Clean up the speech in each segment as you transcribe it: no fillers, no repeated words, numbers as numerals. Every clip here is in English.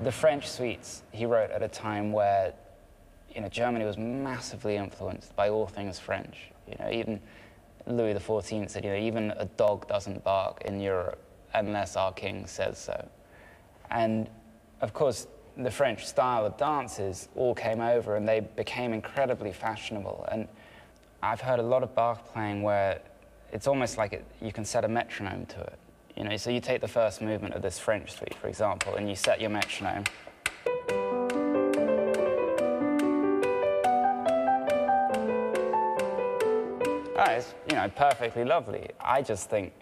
The French suites he wrote at a time where, Germany was massively influenced by all things French. Even Louis XIV said, even a dog doesn't bark in Europe unless our king says so. And of course, the French style of dances all came over and they became incredibly fashionable. And I've heard a lot of Bach playing where it's almost like you can set a metronome to it. So you take the first movement of this French suite, for example, and you set your metronome. It's, perfectly lovely. I just think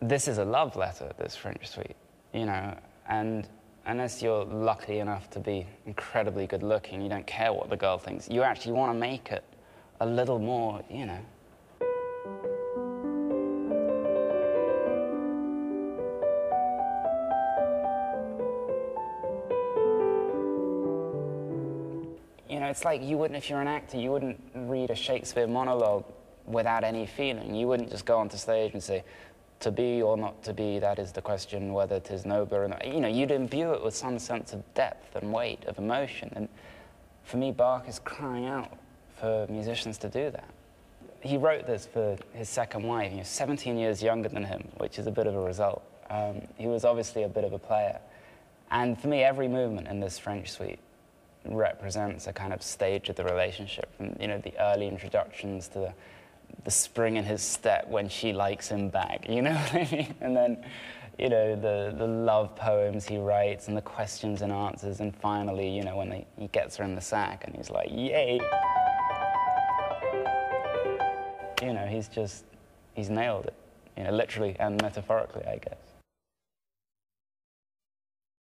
this is a love letter, this French suite, and unless you're lucky enough to be incredibly good looking, you don't care what the girl thinks. You actually want to make it a little more, It's like you wouldn't, if you're an actor, you wouldn't read a Shakespeare monologue without any feeling. You wouldn't just go onto stage and say, to be or not to be, that is the question, whether 'tis nobler or not. You'd imbue it with some sense of depth and weight of emotion. And for me, Bach is crying out for musicians to do that. He wrote this for his second wife, 17 years younger than him, which is a bit of a result. He was obviously a bit of a player. And for me, every movement in this French suite represents a kind of stage of the relationship, from the early introductions to the spring in his step when she likes him back, you know what I mean? And then, the love poems he writes and the questions and answers, and finally, when he gets her in the sack and he's like, yay! He's nailed it, literally and metaphorically, I guess.